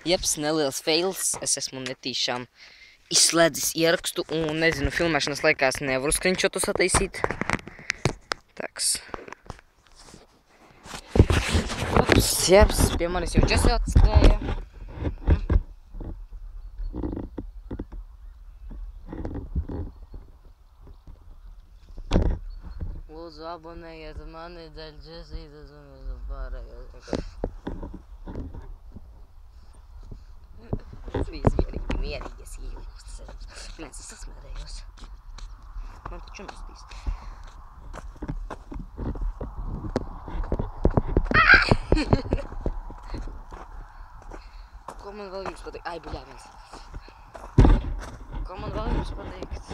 Jeps, neliels fails. Es esmu netīšām izslēdzis ierakstu un, nezinu, filmēšanas laikā es nevaru screenshotus attaisīt. Taks. Ups, jeps, pie manis jau Džesi atskrēja. Lūdzu, abonējiet mani dēļ Džesītas un pārējās. Tas bija mierīgi, es iejūstas. Nēc, es sasmērējos. Man taču mestīs. Ko man vēl jums pateikt? Ai, buļā, viens. Ko man vēl jums pateikt?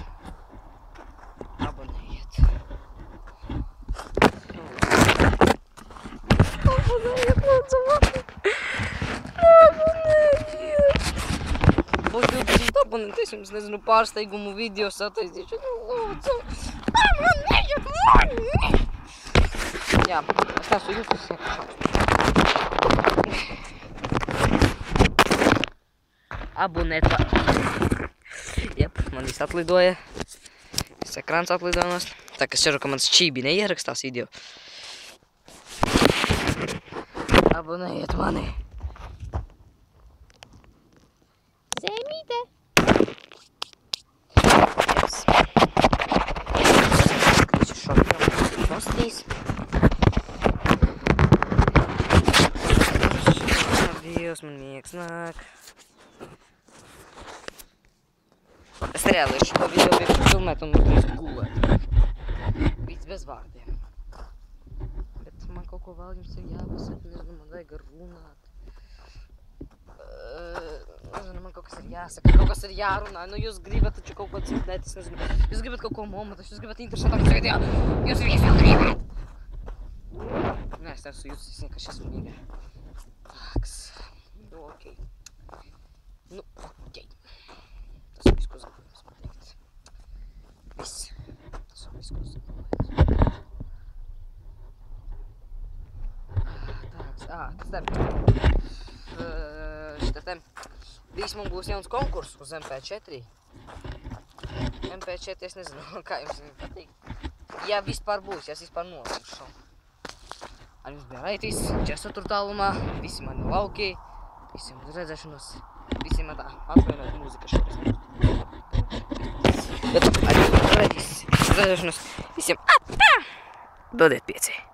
Abonējiet. Abonējiet, lūdzu, mani. Abonējiet. Būs 20 abonenti, es jums, nezinu, pārsteigumu video sataisīšu. Lūdzu, abonējiet mani. Jā, es neesmu jūtas iekšā. Abonēt. Jep, man viss atlidoja. Es ekrāns atlidojamas. Tā kā es ceru, ka mans čībi neierakstās video. Abonējiet mani. Zemīte. Jeps. Skatīšu šokam postīs. Dievs, man miegs nāk. Es reāli šo video biju filmēt un drīz gulēt. Viss bez vārdiem. Bet man kaut ko vēl jums ir jāpasaka, nezinu, man vajag runāt. Nezinu, man kaut kas ir jāsaka, kaut kas ir jārunā. Nu, jūs gribat taču kaut ko dzirdēt, es nezinu. Jūs gribat kaut ko momentu, jūs gribat interesantāku video. Jūs visi vēl gribat! Nē, es neesmu jūs, es vienkārši esmu mīga. Tāks. Nu, okei. Nu, okei. Tas viss, ko gribu jums pateikt. Viss. Tas viss, ko gribu pateikt. Tāks, kas te? Šitā te. Drīz mums būs jauns konkurss uz MP4. MP4, es nezinu, kā jums pateikt. Ja vispār būs, ja es vispār nolemšu. Ar jums bija Raitis, 4 tālumā, visi mani lauki, visiem uz redzēšanos, visiem tā atvainot mūzika šoreiz. Bet ar jums Raitis, uz redzēšanos, visiem dodiet 5.